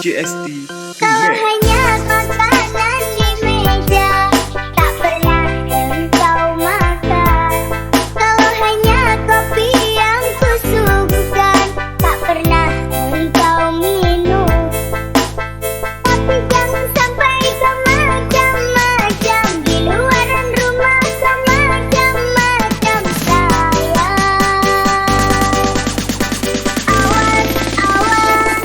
DJ ST Kalau hanya makanan di meja, tak pernah engkau makan. Kalau hanya kopi yang kusuguhkan, tak pernah engkau minum. Tapi jangan sampai kau macam-macam di luaran rumah, kau macam-macam sayang. Awas, awas.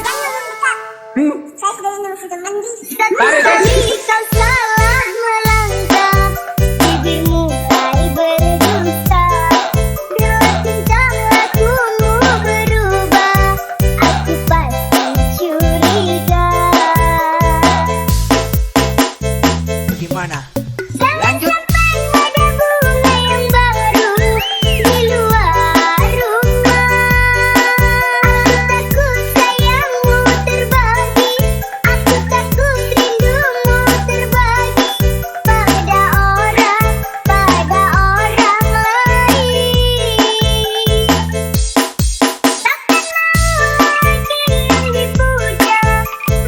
Saya sudah minum sudah mandi. Satu kali kau salah melangkah, bibirmu mulai berdusta. Bila tingkah lakumu berubah, aku pasti curiga. Gimana? Lanjut. Ada bunga yang baru di luar rumah. Aku takut sayangmu terbagi, aku takut rindumu terbagi pada orang lain. Takkan mau laki yang dipuja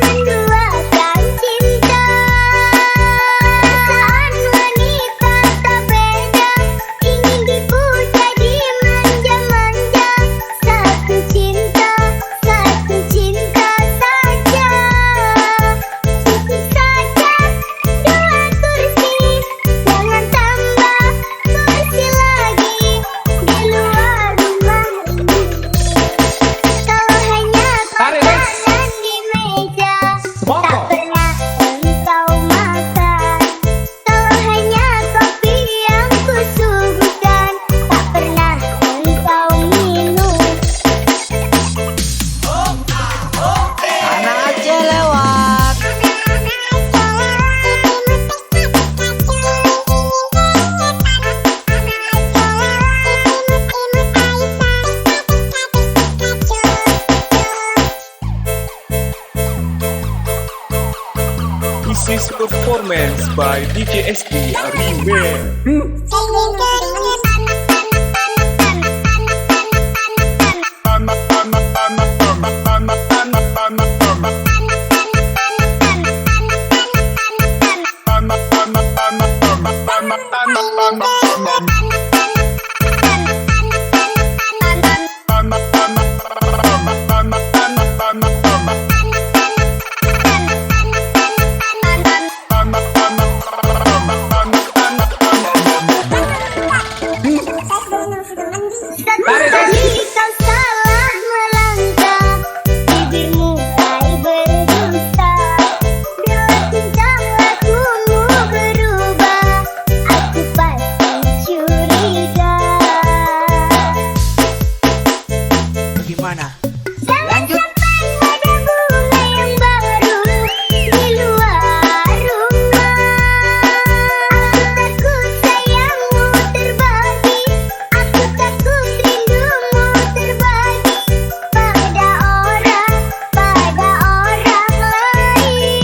menduakan cinta. Perasaan wanita tak beda, ingin dipuja dimanja-manja. Satu cinta saja. Cukup saja dua kursi, jangan tambah kursi lagi di luar rumah ini. Kalau hanya makanan di meja, tak pernah engkau makan. Kalau hanya kopi yang kusuguhkan, tak pernah engkau minum. Anak aja lewat. This is performance by DJ ST Remix. Satu kali kau salah melangkah, bibirmu mulai berdusta. Bila tingkah lakumu berubah, aku pasti curiga. Gimana? Lanjut. Ada bunga yang baru di luar rumah. Aku takut sayangmu terbagi, aku takut rindumu terbagi pada orang lain.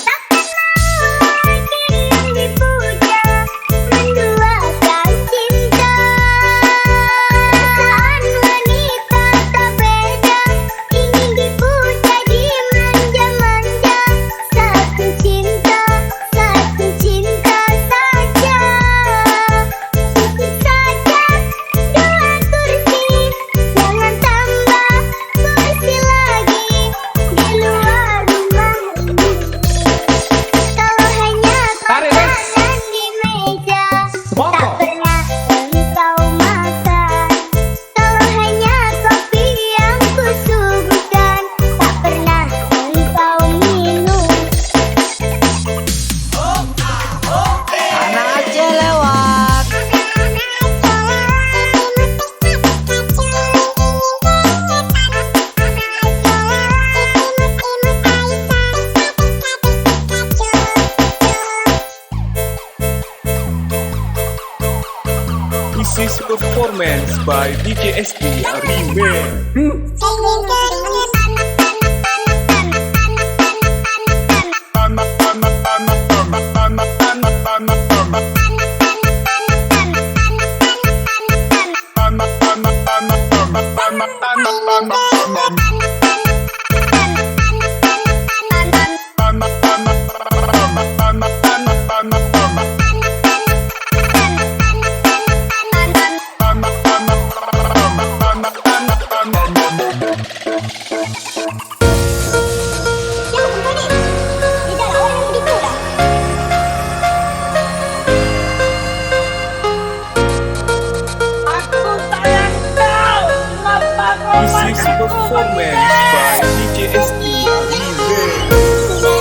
Takkan mau laki yang dipuja menduakan cinta. Perasaan wanita tak beda, ingin dipuja dimanja-manja. Satu cinta saja. Cukup saja dua kursi, jangan tambah kursi lagi di luar rumah ini. Kalau hanya makanan di meja, tak pernah engkau makan. Kalau hanya kopi yang kusuguhkan, tak pernah engkau minum. Anak aja lewat. This is performance by DJ ST Remix. Tanah This is performance by DJ SD Remix.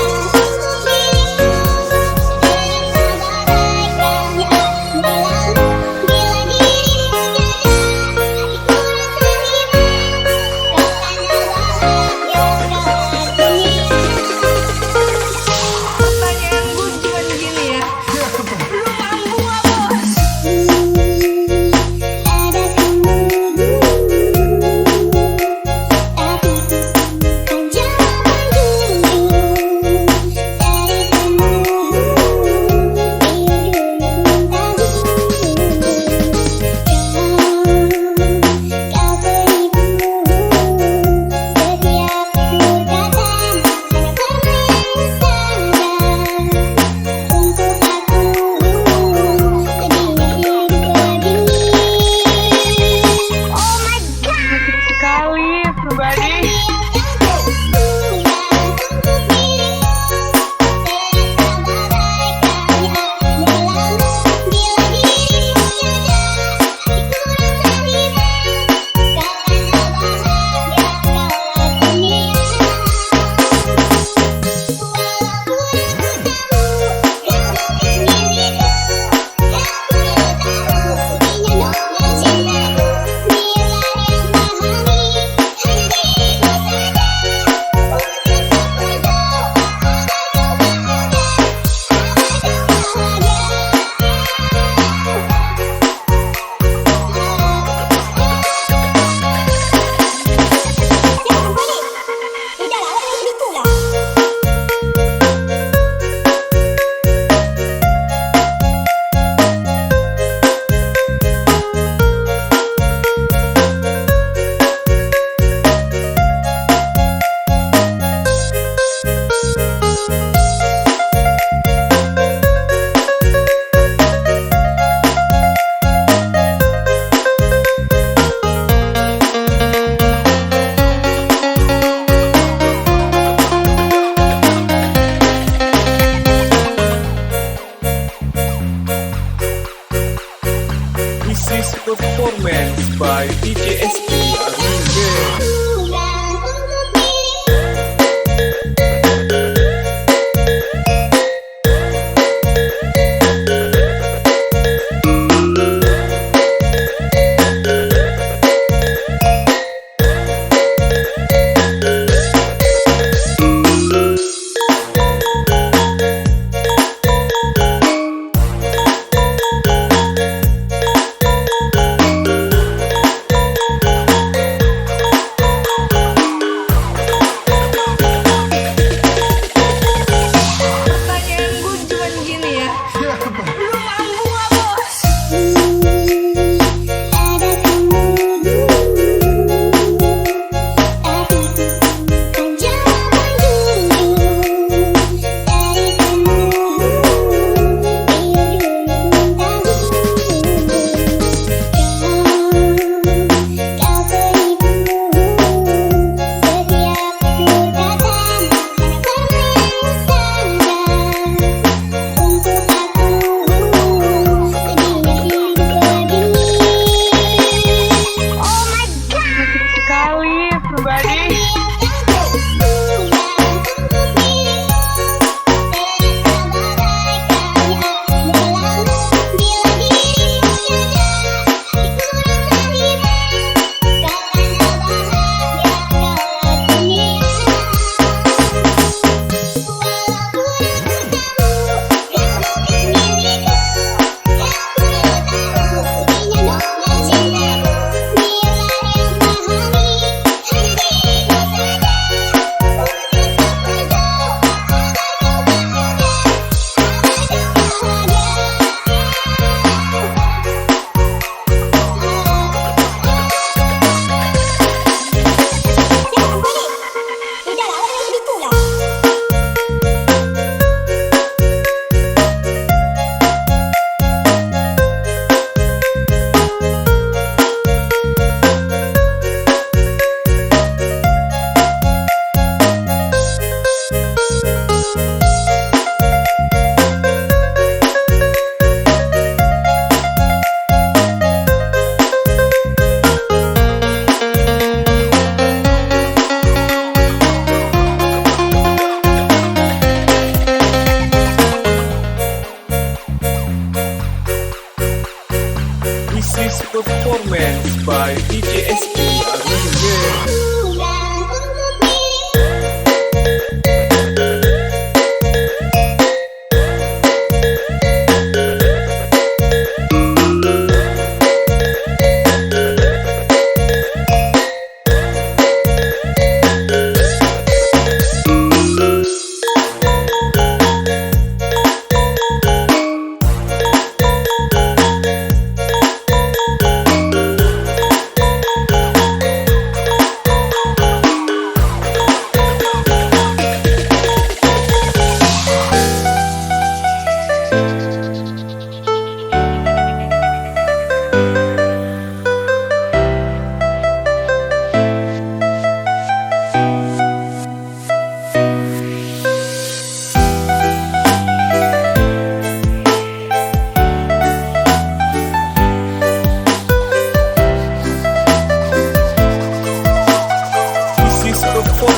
Pertanyaan gue cuma gini ya, lu mampu gak bos? Sekali pribadi. This is performance by DJ SD Remix. Pertanyaan gue cuma gini ya, lu mampu gak bos? Sekali pribadi.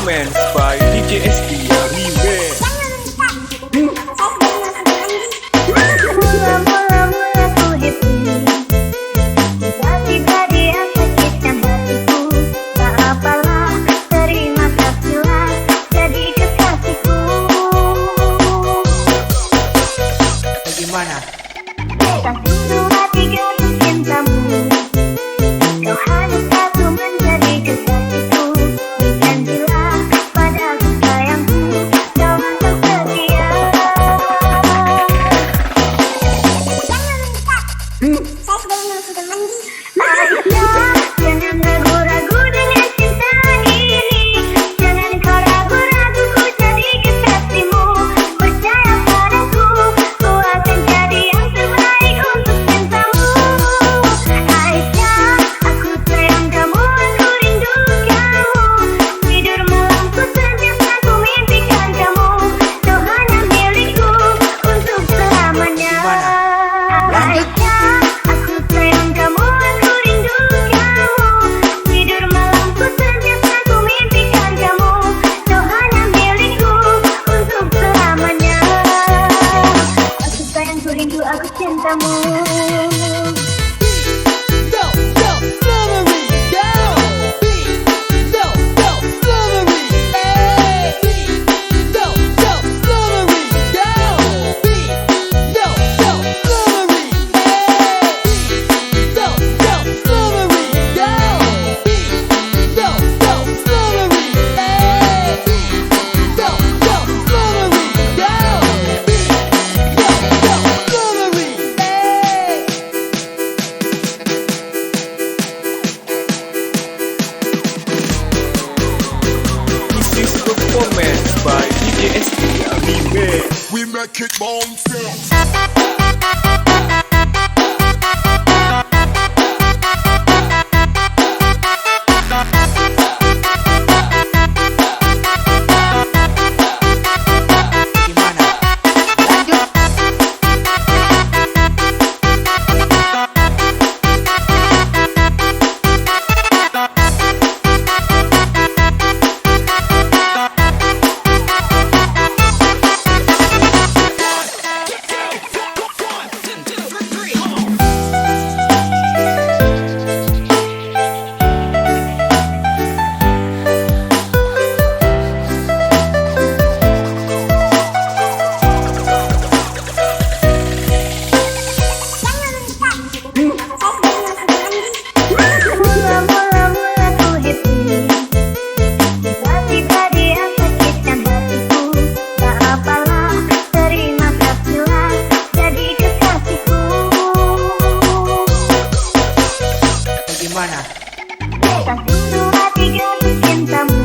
performance by DJ SD Remix. Mula-mula ku happy, tiba-tiba dia sakitkan hatiku. Tak apalah, terima kasihlah jadi kekasihku. Gimana? Tak sungguh hati gantung cintamu, kau hanya satu menjadi kekasihku. Janjilah padaku sayangku, kau akan setia. Ayah, jangan ragu-ragu dengan cinta ini. Jangan kau ragu-ragu, ku jadi kekasihmu. Percaya padaku, ku akan jadi yang terbaik untuk cintamu. Aisyah, aku sayang kamu, aku rindu kamu. Tidur malamku setiap aku mimpikan kamu. Kau hanya milikku untuk selamanya. Aisyah, aku sayang kamu, aku rindu kamu. Tidur malamku setiap aku mimpikan kamu. Kau hanya milikku untuk selamanya. Aku sayang, ku rindu, aku cintamu. This is performance by DJ SD Remix. We make it bounce. Gimana? Lanjut. Mula-mula ku happy, tiba-tiba dia sakitkan hatiku. Tak apalah, terima kasihlah jadi kekasihku. Gimana? Tak sungguh hati gantung cintamu,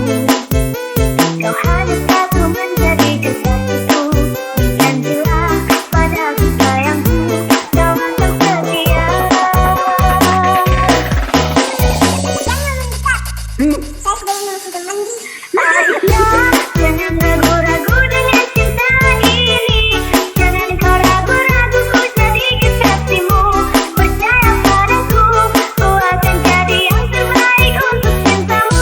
kau hanya satu menjadi kekasihku. Janjilah padaku sayangku, kau akan setia. Aisyah, jangan ragu-ragu dengan cinta ini. Jangan kau ragu-ragu, ku jadi kekasihmu. Percaya padaku, ku akan jadi yang terbaik untuk cintamu.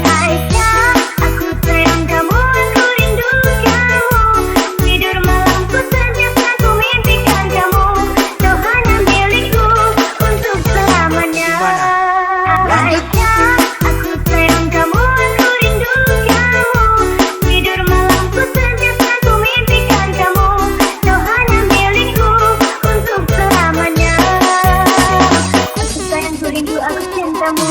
Aisyah, aku sayang kamu, aku rindu kamu. Tidur malamku setiap aku mimpikan kamu. Kau hanya milikku untuk selamanya. Aisyah, aku sayang kamu, aku rindu kamu. Tidur malamku setiap aku mimpikan kamu. Kau hanya milikku untuk selamanya. Aku sayang, ku rindu, aku cintamu.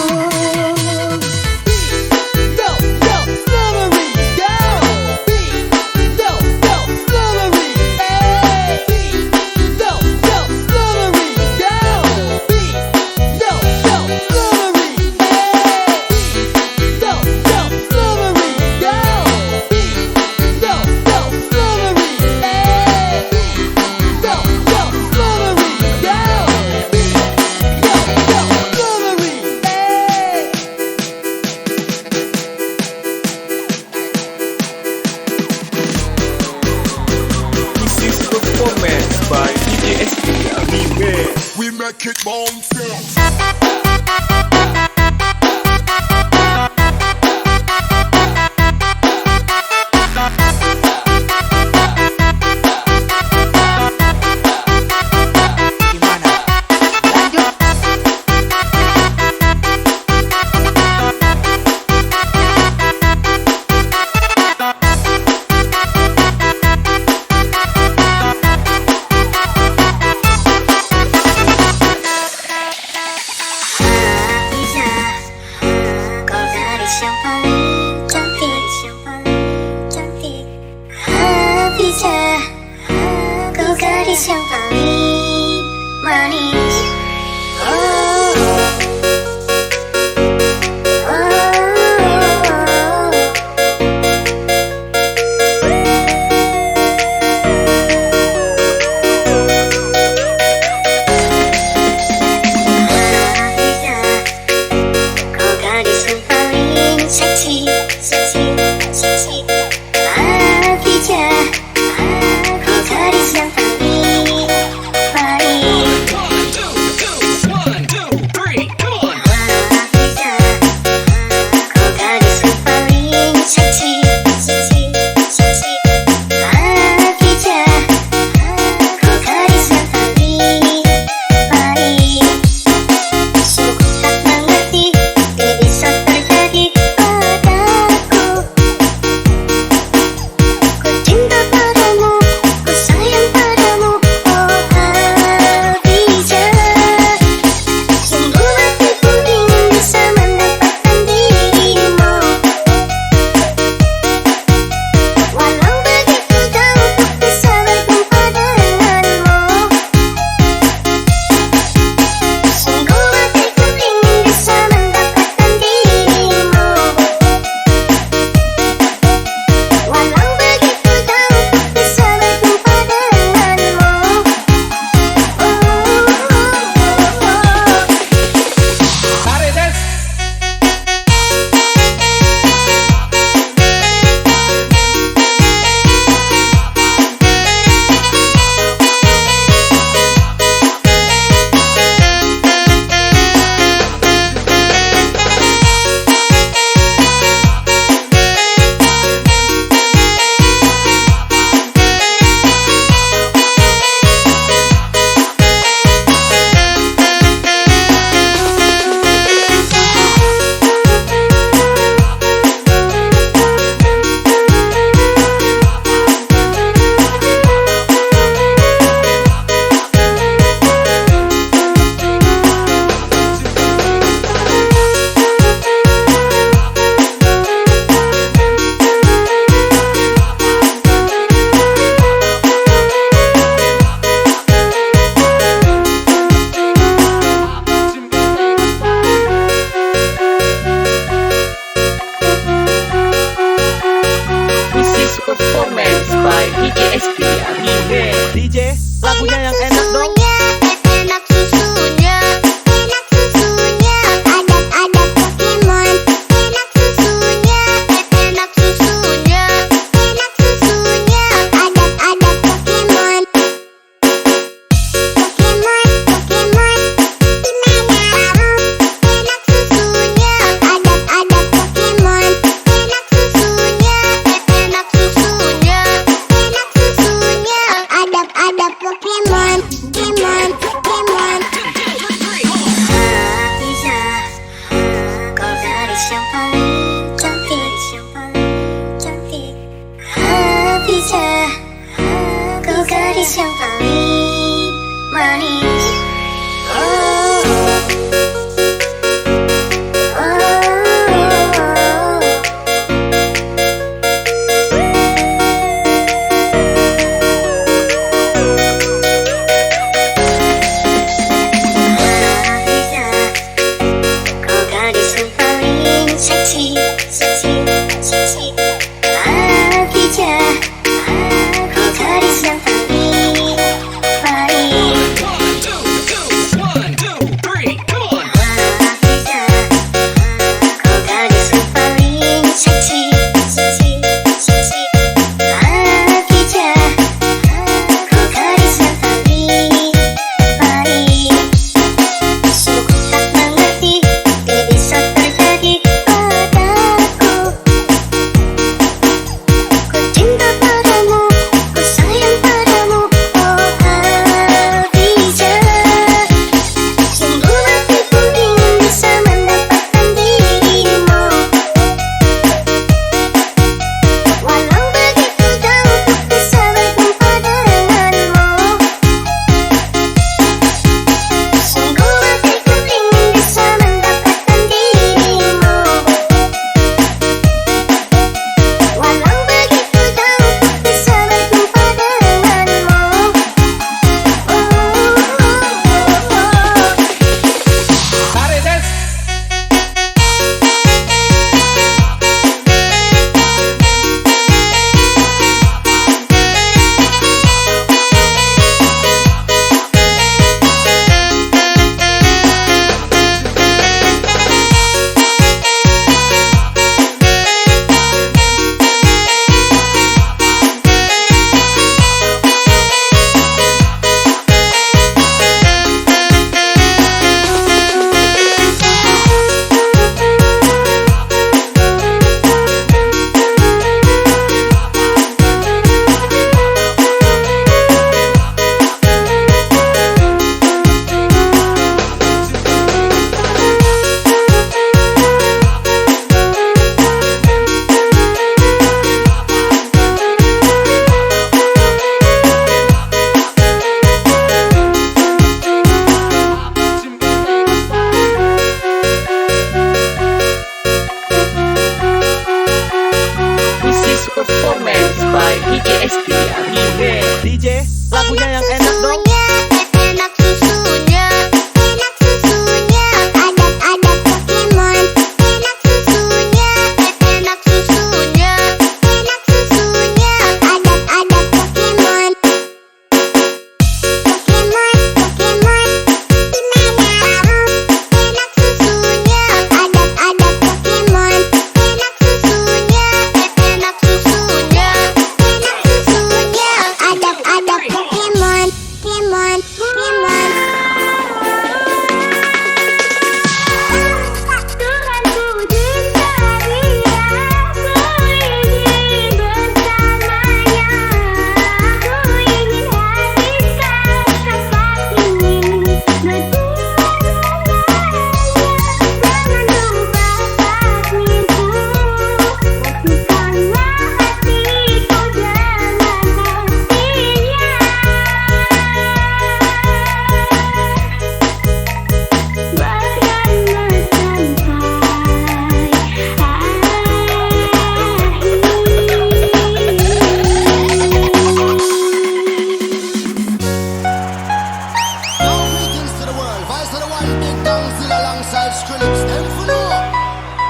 This is performance by DJ SD Remix. We make it bounce. yang paling cantik, Hafizah, kau gadis yang paling manis. Performance by DJ SP Remix. DJ, lagunya yang enak dong. Enak susunya, adab-adab Pokemon. Enak susunya, adab-adab Pokemon. Pokemon, dimana kamu? Enak susunya, adab-adab Pokemon. Enak susunya, adab-adab Pokemon. Hafizah, kau gadis yang paling cantik, Hafizah, kau gadis yang paling manis. Hafizah, kau gadis yang paling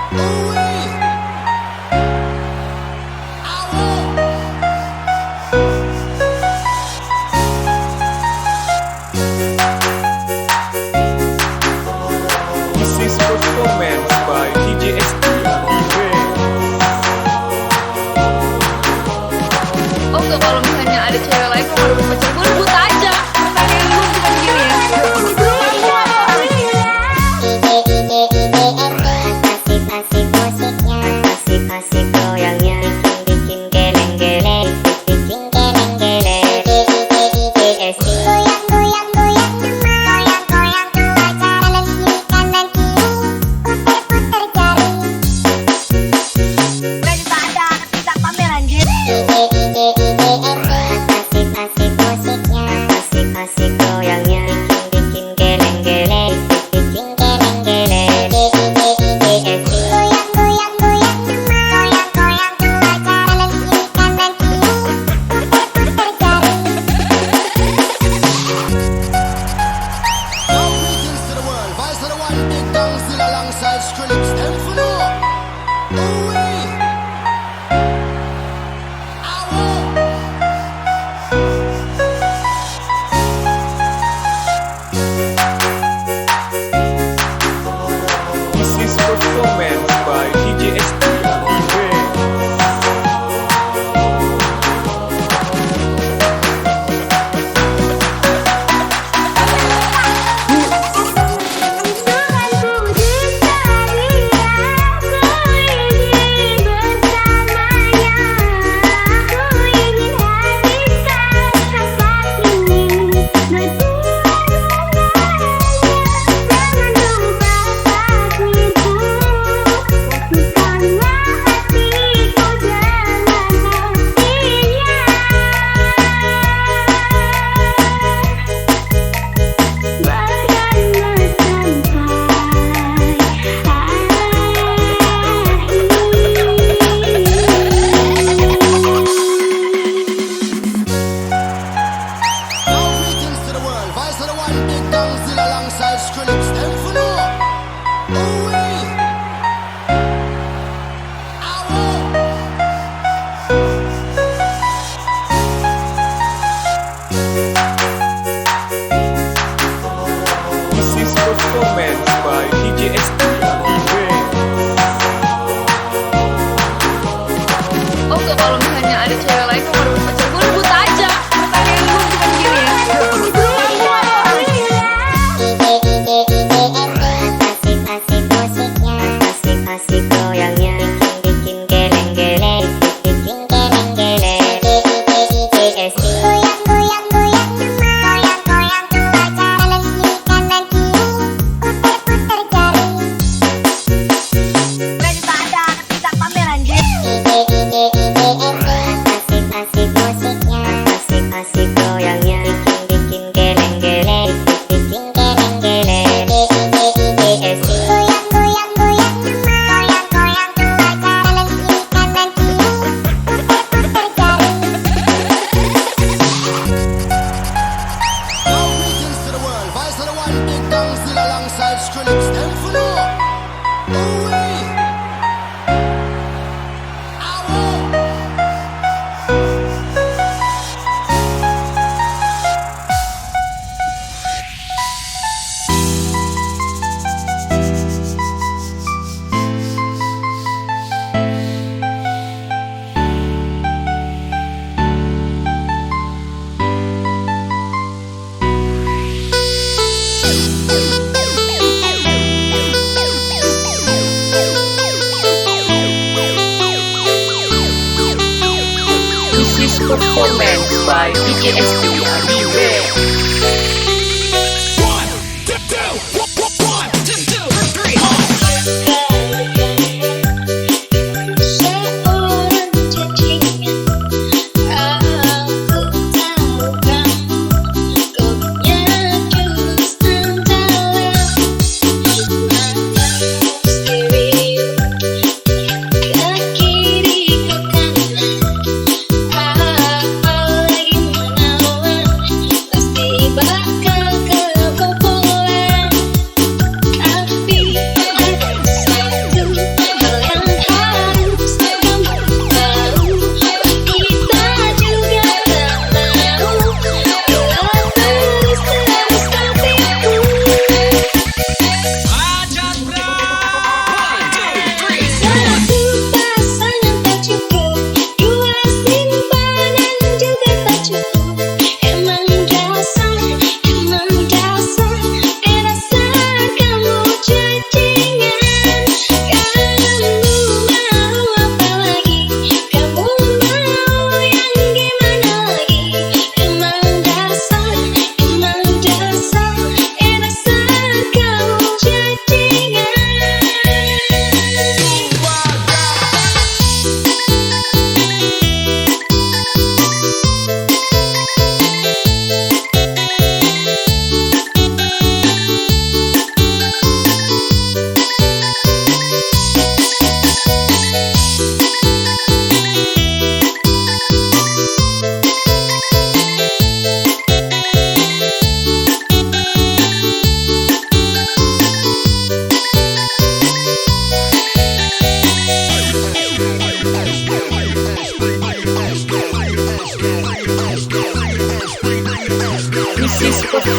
This is performance by DJ ST Remix. Oh enggak, kalau misalnya ada cewek lain yang mau pacar gue, rebut aja. Pertanyaan gue cuma gini ya. Asik musiknya, asik goyangnya, bikin geleng-geleng, bikin geleng-geleng. Goyang-goyang goyang-goyang dua jalan kiri kanan kiri, puter-puter jari. Kita ada kita pamer anjir. Asik musiknya, asik goyangnya, bikin geleng-geleng, bikin geleng-geleng. Goyang-goyang goyang-goyang dua jalan kiri kanan kiri, puter-puter jari. Now greetings to the world. Vice of the one big gang still alongside Skrillex. Them for no. Ooh-wee. Ow. This is performance by DJ ST Remix. Tuhanku di sana, ku ingin bersamanya, ku ingin habiskan saat ini berdua dengannya. Jangan lupa takdirku, satukanlah hatiku dengan hatinya. Now greetings to the world. Vice of the one big gang still alongside Skrillex. Them for no. Ooh-wee. This is performance by DJ ST Remix. Oh enggak, kalau misalnya ada cewek lain yang mau pacar gue, rebut aja. Pertanyaan gue cuma gini ya. Asik musiknya, asik goyangnya, bikin geleng-geleng, bikin geleng-geleng. Goyang-goyang goyang-goyang dua jalan kiri kanan kiri, puter-puter jari. Kita ada kita pamer anjir. Asik musiknya, asik goyangnya, bikin geleng-geleng, bikin geleng-geleng. Goyang-goyang goyang-goyang dua jalan kiri kanan kiri, puter-puter jari. Now greetings to the world. Vice of the one big gang still alongside Skrillex. Them for no. Ooh-wee. This is performance by DJ ST Remix. Seorang cacingnya, aku tahu kan, kau punya jurus andalan. Nafas diri, ke kiri ke kanan, apalagi menawan.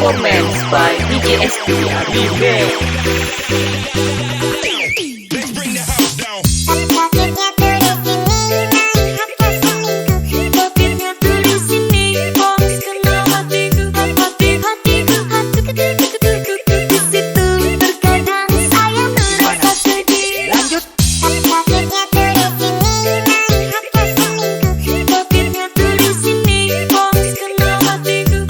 performance by DJ ST Remix. Let's bring the house down. Takutnya tuh di sini, Bones kenal hatiku, di situ terkadang saya merasa sedih. Lanjut. Takutnya tuh di sini, Bones kenal hatiku,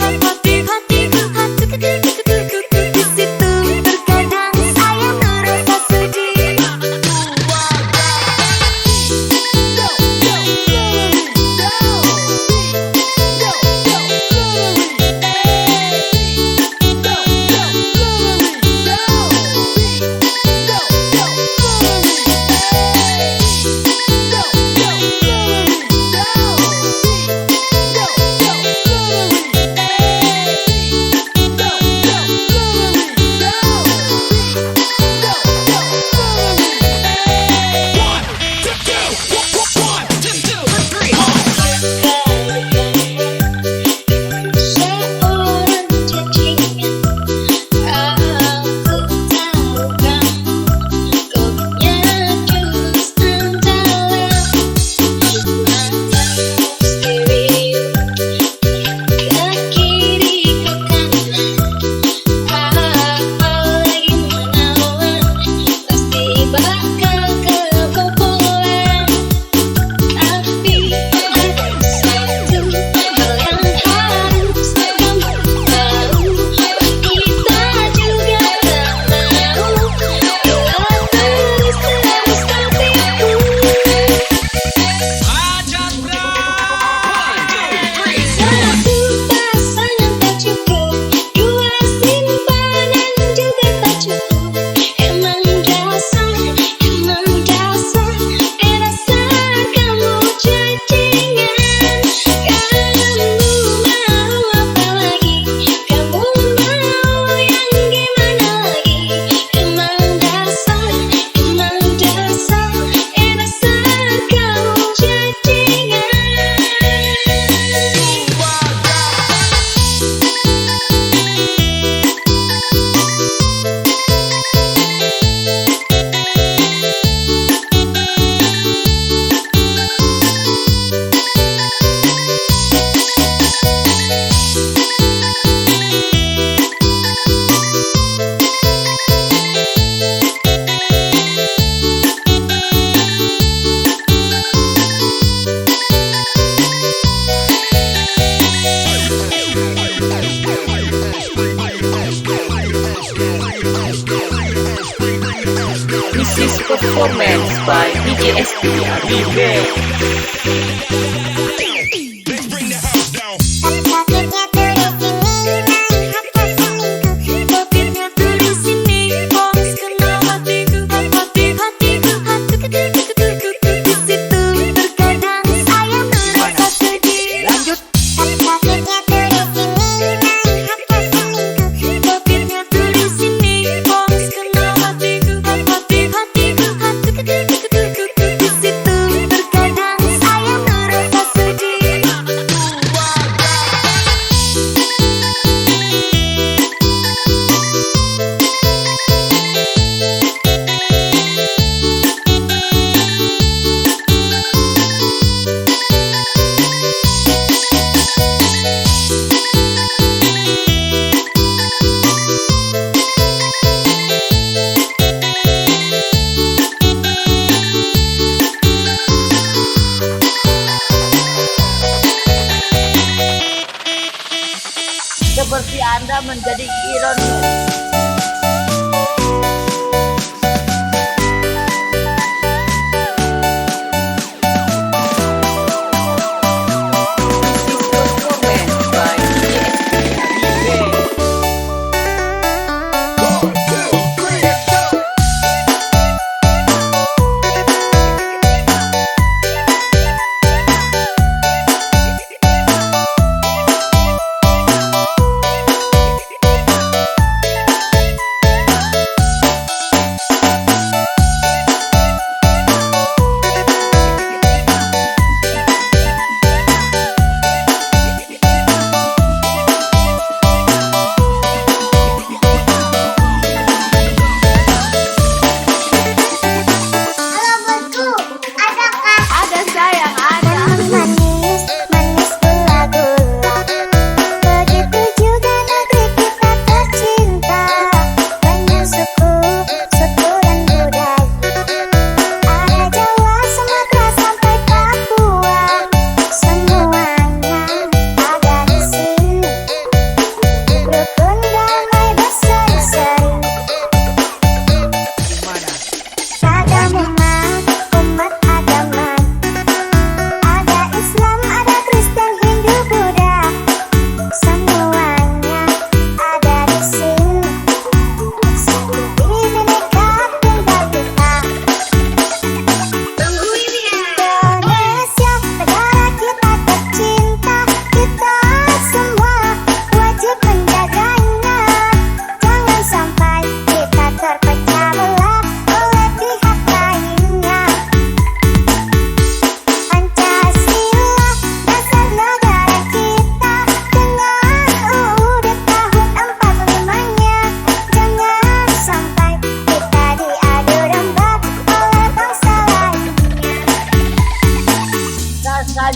di situ terkadang saya merasa sedih. This is performance by DJ ST Remix. Let's bring the house down. Takutnya tuh di sini, Bones kenal hatiku, di situ terkadang saya merasa sedih. Lanjut. Takutnya tuh di sini, Bones kenal hatiku, di situ terkadang saya merasa sedih. Seperti Anda menjadi iron.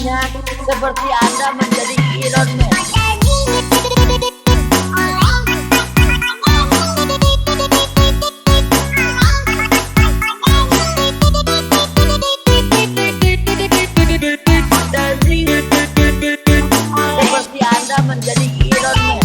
wajahnya seperti Anda menjadi Iron Man. Seperti Anda menjadi Iron Man.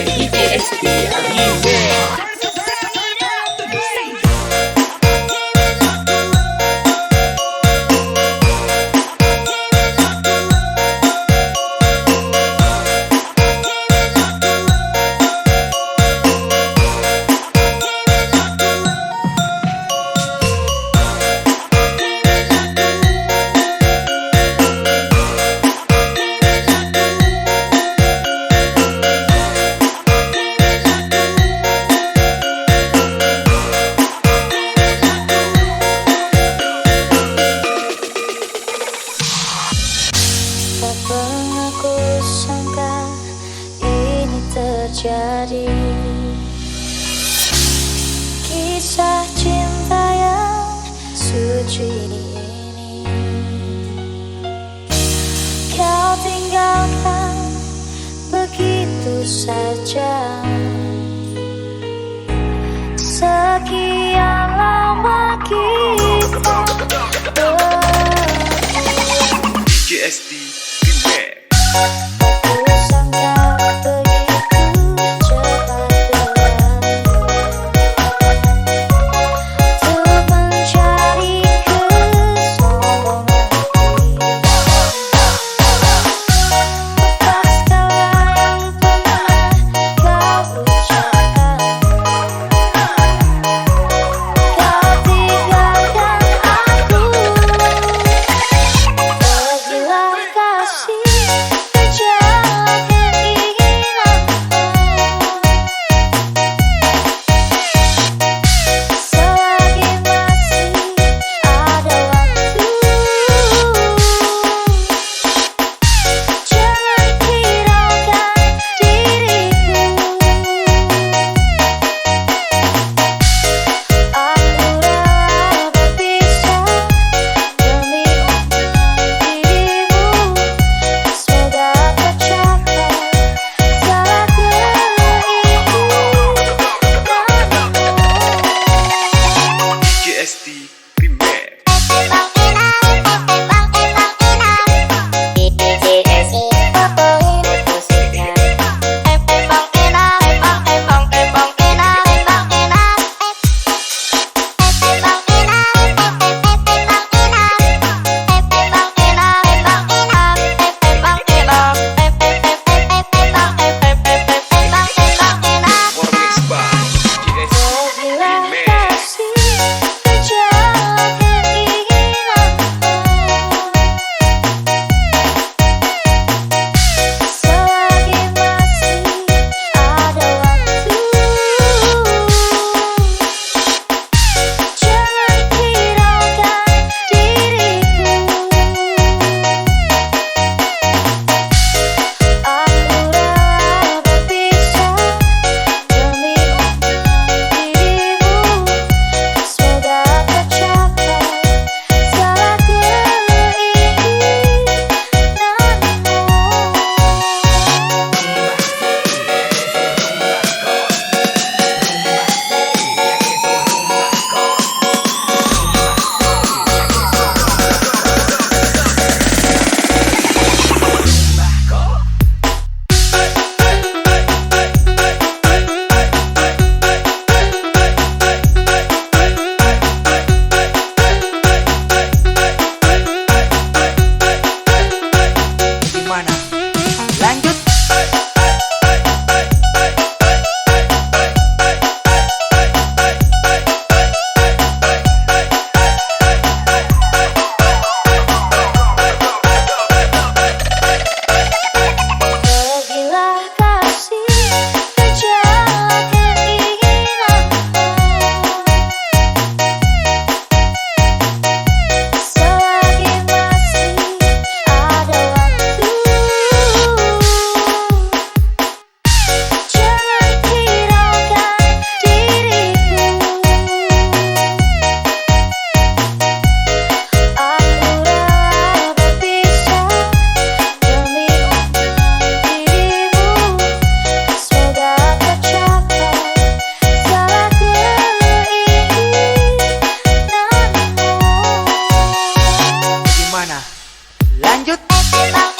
DJ SD Remix. Tak pernah ku sangka ini terjadi. Kisah cinta yang suci ini kau tinggalkan begitu saja. Sekian lama kita JSD Remix. kusangka begitu cepat untuk mencari kesombongan. Lepas segala yang pernah kau ucapkan, kau tinggalkan aku. Pergilah kasih, kejar keinginanmu. Selagi masih ada waktu, jangan hiraukan diriku. Aku rela berpisah demi dirimu. Semoga tercapai segala keinginanmu. JSD Remix. Remix by JSD Pergilah Remix. kasih, kejar keinginanmu. Selagi masih ada waktu, jangan hiraukan diriku. Aku rela berpisah demi dirimu. Semoga tercapai segala keinginanmu. Gimana? Lanjut. Pergilah kasih, kejar keinginanmu. Selagi masih ada waktu, jangan hiraukan diriku. Aku rela berpisah demi dirimu. Semoga tercapai segala keinginanmu. Gimana? Lanjut. Bang